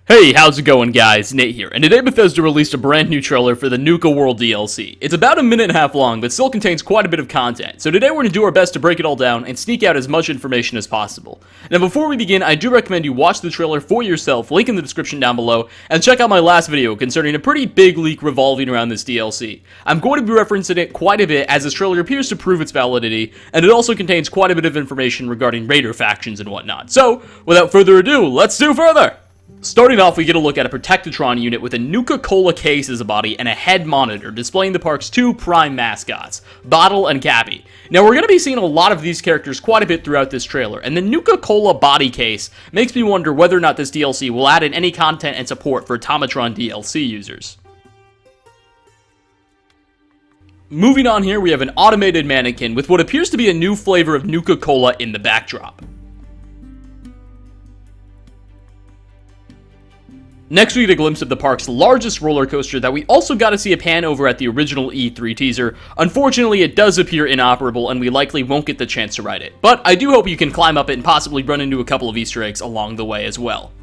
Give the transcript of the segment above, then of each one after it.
Hey, how's it going guys? Nate here, and today Bethesda released a brand new trailer for the Nuka World DLC. It's about a minute and a half long, but still contains quite a bit of content, so today we're going to do our best to break it all down and sneak out as much information as possible. Now before we begin, I do recommend you watch the trailer for yourself, link in the description down below, and check out my last video concerning a pretty big leak revolving around this DLC. I'm going to be referencing it quite a bit as this trailer appears to prove its validity, and it also contains quite a bit of information regarding raider factions and whatnot. So, without further ado, let's do further! Starting off, we get a look at a Protectatron unit with a Nuka-Cola case as a body and a head monitor, displaying the park's two prime mascots, Bottle and Cappy. Now, we're going to be seeing a lot of these characters quite a bit throughout this trailer, and the Nuka-Cola body case makes me wonder whether or not this DLC will add in any content and support for Automatron DLC users. Moving on here, we have an automated mannequin with what appears to be a new flavor of Nuka-Cola in the backdrop. Next, we get a glimpse of the park's largest roller coaster that we also got to see a pan over at the original E3 teaser. Unfortunately, it does appear inoperable and we likely won't get the chance to ride it, but I do hope you can climb up it and possibly run into a couple of Easter eggs along the way as well.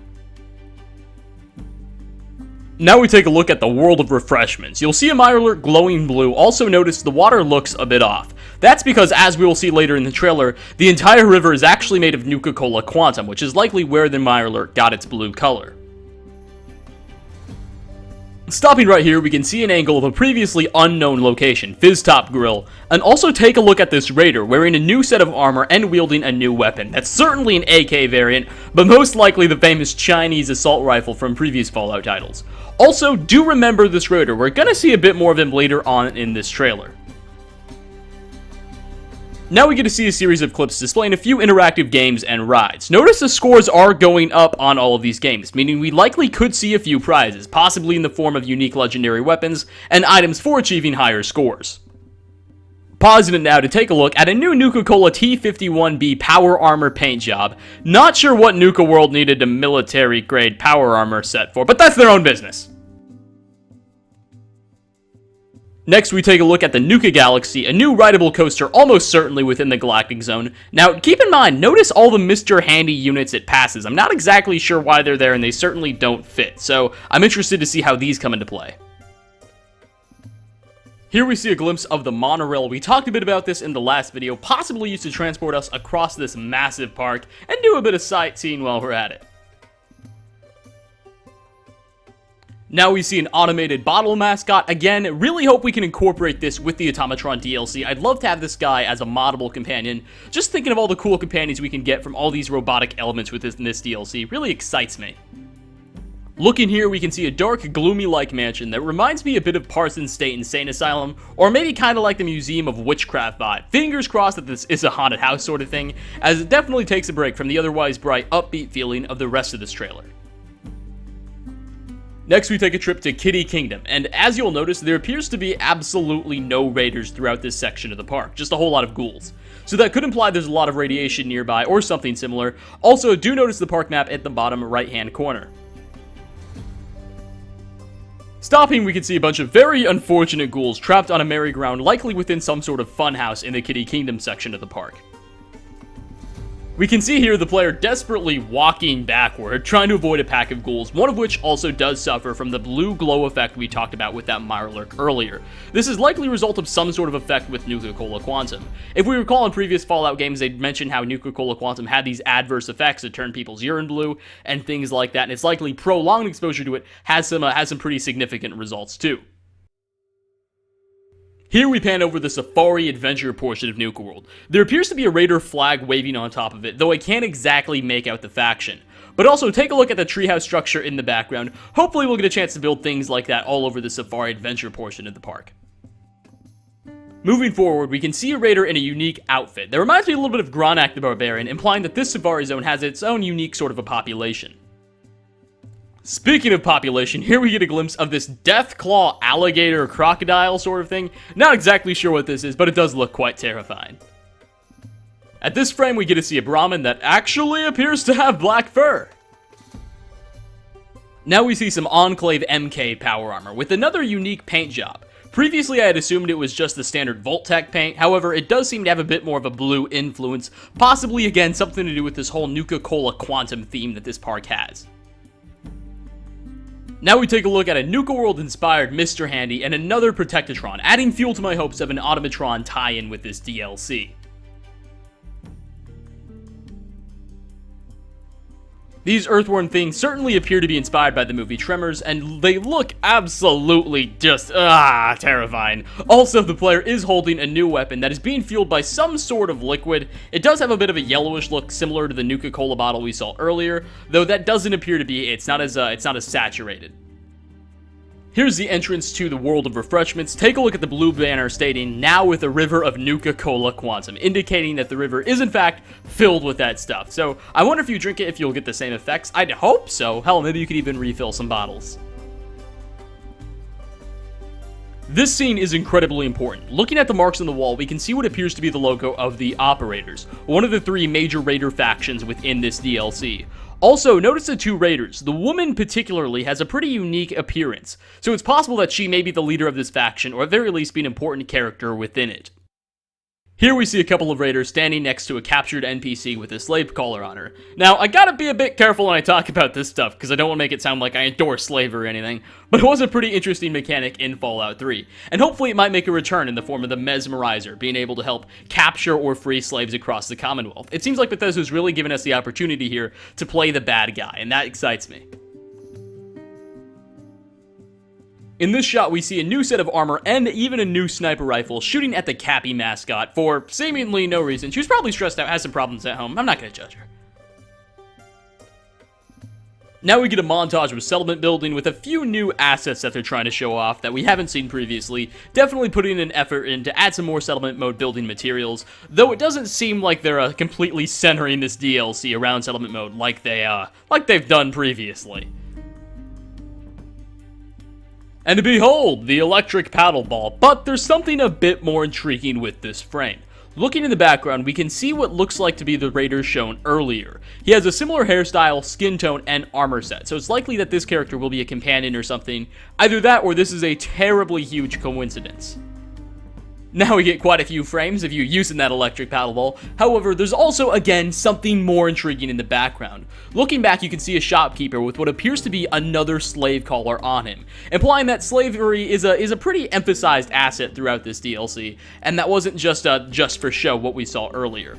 Now we take a look at the world of refreshments. You'll see a Mirelurk glowing blue. Also notice the water looks a bit off. That's because, as we will see later in the trailer, the entire river is actually made of Nuka-Cola Quantum, which is likely where the Mirelurk got its blue color. Stopping right here, we can see an angle of a previously unknown location, Fizztop Grill, and also take a look at this raider wearing a new set of armor and wielding a new weapon. That's certainly an AK variant, but most likely the famous Chinese assault rifle from previous Fallout titles. Also, do remember this raider. We're gonna see a bit more of him later on in this trailer. Now we get to see a series of clips displaying a few interactive games and rides. Notice the scores are going up on all of these games, meaning we likely could see a few prizes, possibly in the form of unique legendary weapons and items for achieving higher scores. Pausing it now to take a look at a new Nuka-Cola T51B power armor paint job. Not sure what Nuka World needed a military grade power armor set for, but that's their own business. Next, we take a look at the Nuka Galaxy, a new rideable coaster almost certainly within the Galactic Zone. Now, keep in mind, notice all the Mr. Handy units it passes. I'm not exactly sure why they're there, and they certainly don't fit, so I'm interested to see how these come into play. Here we see a glimpse of the monorail. We talked a bit about this in the last video, possibly used to transport us across this massive park and do a bit of sightseeing while we're at it. Now we see an automated bottle mascot. Again, really hope we can incorporate this with the Automatron DLC. I'd love to have this guy as a moddable companion. Just thinking of all the cool companions we can get from all these robotic elements within this DLC really excites me. Looking here, we can see a dark, gloomy-like mansion that reminds me a bit of Parsons State Insane Asylum, or maybe kind of like the Museum of Witchcraft vibe. Fingers crossed that this is a haunted house sort of thing, as it definitely takes a break from the otherwise bright, upbeat feeling of the rest of this trailer. Next, we take a trip to Kitty Kingdom, and as you'll notice, there appears to be absolutely no raiders throughout this section of the park, just a whole lot of ghouls. So that could imply there's a lot of radiation nearby, or something similar. Also, do notice the park map at the bottom right-hand corner. Stopping, we can see a bunch of very unfortunate ghouls trapped on a merry-go-round, likely within some sort of funhouse in the Kitty Kingdom section of the park. We can see here the player desperately walking backward, trying to avoid a pack of ghouls, one of which also does suffer from the blue glow effect we talked about with that Mirelurk earlier. This is likely a result of some sort of effect with Nuka-Cola Quantum. If we recall in previous Fallout games, they'd mentioned how Nuka-Cola Quantum had these adverse effects that turn people's urine blue and things like that, and it's likely prolonged exposure to it has some pretty significant results too. Here we pan over the Safari Adventure portion of Nuka World. There appears to be a raider flag waving on top of it, though I can't exactly make out the faction. But also, take a look at the treehouse structure in the background. Hopefully we'll get a chance to build things like that all over the Safari Adventure portion of the park. Moving forward, we can see a raider in a unique outfit. That reminds me a little bit of Gronak the Barbarian, implying that this Safari Zone has its own unique sort of a population. Speaking of population, here we get a glimpse of this Deathclaw alligator crocodile sort of thing. Not exactly sure what this is, but it does look quite terrifying. At this frame, we get to see a Brahmin that actually appears to have black fur. Now we see some Enclave MK power armor with another unique paint job. Previously, I had assumed it was just the standard Vault-Tec paint, however, it does seem to have a bit more of a blue influence, possibly, again, something to do with this whole Nuka-Cola Quantum theme that this park has. Now we take a look at a Nuka World inspired Mr. Handy and another Protectatron, adding fuel to my hopes of an Automatron tie-in with this DLC. These earthworm things certainly appear to be inspired by the movie Tremors, and they look absolutely just, terrifying. Also, the player is holding a new weapon that is being fueled by some sort of liquid. It does have a bit of a yellowish look, similar to the Nuka-Cola bottle we saw earlier, though that doesn't appear to be, it's not as saturated. Here's the entrance to the world of refreshments. Take a look at the blue banner stating, now with a river of Nuka-Cola Quantum, indicating that the river is in fact filled with that stuff. So I wonder if you drink it if you'll get the same effects. I'd hope so. Hell, maybe you could even refill some bottles. This scene is incredibly important. Looking at the marks on the wall, we can see what appears to be the logo of the Operators, one of the 3 major raider factions within this DLC. Also, notice the 2 raiders. The woman particularly has a pretty unique appearance, so it's possible that she may be the leader of this faction, or at the very least be an important character within it. Here we see a couple of raiders standing next to a captured NPC with a slave collar on her. Now, I gotta be a bit careful when I talk about this stuff, because I don't want to make it sound like I endorse slavery or anything, but it was a pretty interesting mechanic in Fallout 3, and hopefully it might make a return in the form of the Mesmerizer, being able to help capture or free slaves across the Commonwealth. It seems like Bethesda's really given us the opportunity here to play the bad guy, and that excites me. In this shot, we see a new set of armor and even a new sniper rifle shooting at the Cappy mascot for seemingly no reason. She was probably stressed out, has some problems at home. I'm not going to judge her. Now we get a montage of settlement building with a few new assets that they're trying to show off that we haven't seen previously, definitely putting an effort in to add some more settlement mode building materials, though it doesn't seem like they're completely centering this DLC around settlement mode like they've done previously. And behold, the electric paddle ball, but there's something a bit more intriguing with this frame. Looking in the background, we can see what looks like to be the raider shown earlier. He has a similar hairstyle, skin tone, and armor set, so it's likely that this character will be a companion or something. Either that, or this is a terribly huge coincidence. Now we get quite a few frames of you using that electric paddle ball. However, there's also, again, something more intriguing in the background. Looking back, you can see a shopkeeper with what appears to be another slave collar on him, implying that slavery is a pretty emphasized asset throughout this DLC, and that wasn't just for show what we saw earlier.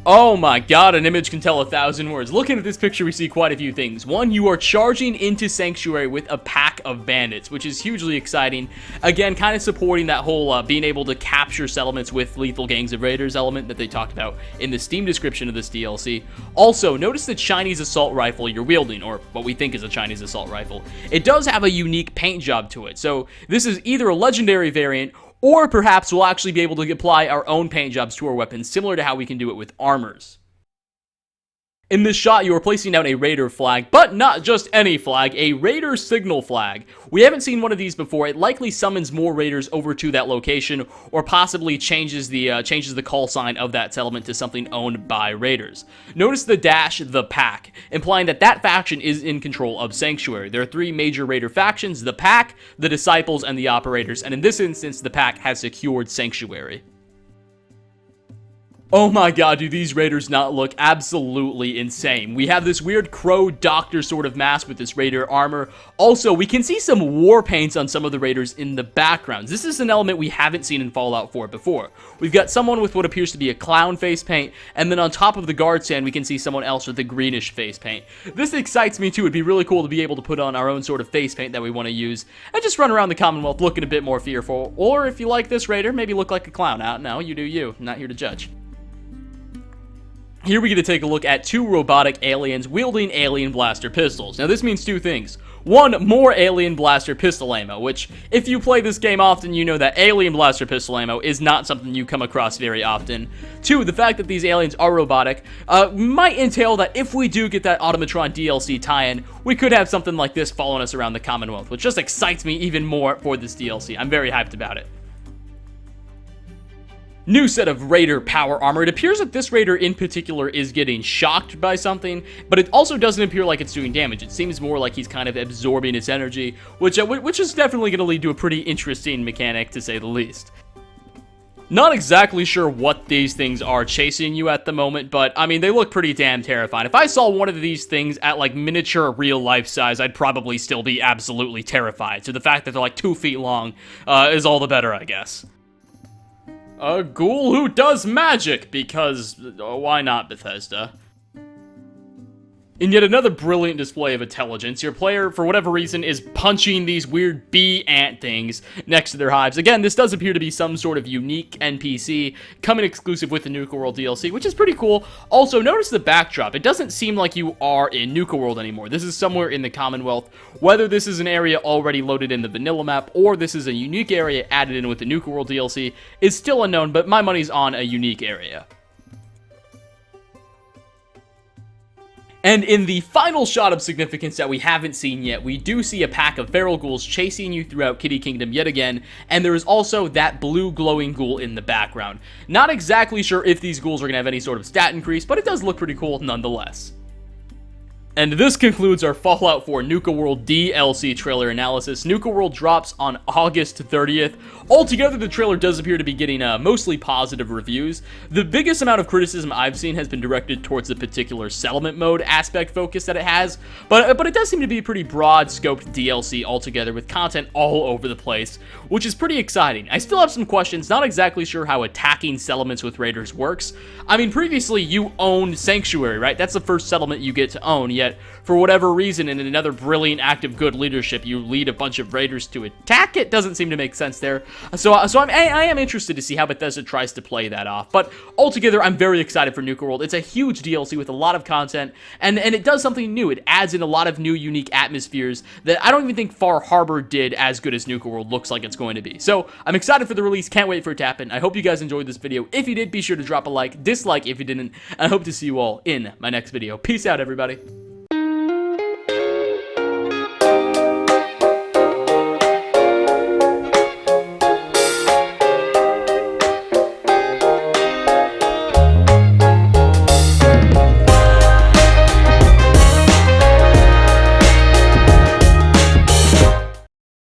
Oh my god, an image can tell 1,000 words. Looking at this picture, we see quite a few things. One, you are charging into Sanctuary with a pack of bandits, which is hugely exciting. Again, kind of supporting that whole being able to capture settlements with lethal gangs of raiders element that they talked about in the Steam description of this DLC. Also, notice the Chinese assault rifle you're wielding, or what we think is a Chinese assault rifle. It does have a unique paint job to it, so this is either a legendary variant, or perhaps we'll actually be able to apply our own paint jobs to our weapons, similar to how we can do it with armors. In this shot, you are placing down a raider flag, but not just any flag, a raider signal flag. We haven't seen one of these before. It likely summons more raiders over to that location, or possibly changes the call sign of that settlement to something owned by raiders. Notice the dash, the pack, implying that that faction is in control of Sanctuary. There are 3 major raider factions, the pack, the disciples, and the operators, and in this instance, the pack has secured Sanctuary. Oh my god, do these raiders not look absolutely insane. We have this weird crow doctor sort of mask with this raider armor. Also, we can see some war paints on some of the raiders in the backgrounds. This is an element we haven't seen in Fallout 4 before. We've got someone with what appears to be a clown face paint, and then on top of the guard stand, we can see someone else with a greenish face paint. This excites me too. It'd be really cool to be able to put on our own sort of face paint that we want to use, and just run around the Commonwealth looking a bit more fearful. Or if you like this raider, maybe look like a clown. I don't know, you do you. I'm not here to judge. Here we get to take a look at 2 robotic aliens wielding alien blaster pistols. Now this means 2 things. 1, more alien blaster pistol ammo, which if you play this game often, you know that alien blaster pistol ammo is not something you come across very often. 2, the fact that these aliens are robotic might entail that if we do get that Automatron DLC tie-in, we could have something like this following us around the Commonwealth, which just excites me even more for this DLC. I'm very hyped about it. New set of Raider power armor. It appears that this Raider in particular is getting shocked by something, but it also doesn't appear like it's doing damage. It seems more like he's kind of absorbing its energy, which is definitely going to lead to a pretty interesting mechanic, to say the least. Not exactly sure what these things are chasing you at the moment, but, I mean, they look pretty damn terrifying. If I saw one of these things at, like, miniature real-life size, I'd probably still be absolutely terrified. So the fact that they're, like, 2 feet long is all the better, I guess. A ghoul who does magic, because why not, Bethesda? In yet another brilliant display of intelligence, your player, for whatever reason, is punching these weird bee ant things next to their hives. Again, this does appear to be some sort of unique NPC, coming exclusive with the Nuka World DLC, which is pretty cool. Also, notice the backdrop. It doesn't seem like you are in Nuka World anymore. This is somewhere in the Commonwealth. Whether this is an area already loaded in the vanilla map, or this is a unique area added in with the Nuka World DLC, is still unknown, but my money's on a unique area. And in the final shot of significance that we haven't seen yet, we do see a pack of feral ghouls chasing you throughout Kitty Kingdom yet again, and there is also that blue glowing ghoul in the background. Not exactly sure if these ghouls are going to have any sort of stat increase, but it does look pretty cool nonetheless. And this concludes our Fallout 4 Nuka World DLC trailer analysis. Nuka World drops on August 30th. Altogether, the trailer does appear to be getting mostly positive reviews. The biggest amount of criticism I've seen has been directed towards the particular settlement mode aspect focus that it has, but it does seem to be a pretty broad-scoped DLC altogether, with content all over the place, which is pretty exciting. I still have some questions, not exactly sure how attacking settlements with raiders works. I mean, previously you owned Sanctuary, right? That's the first settlement you get to own, yet for whatever reason, in another brilliant act of good leadership, you lead a bunch of raiders to attack it. Doesn't seem to make sense there. So I am interested to see how Bethesda tries to play that off. But altogether, I'm very excited for Nuka World. It's a huge DLC with a lot of content, and it does something new. It adds in a lot of new, unique atmospheres that I don't even think Far Harbor did as good as Nuka World looks like it's going to be. So I'm excited for the release. Can't wait for it to happen. I hope you guys enjoyed this video. If you did, be sure to drop a like, dislike if you didn't, and I hope to see you all in my next video. Peace out, everybody.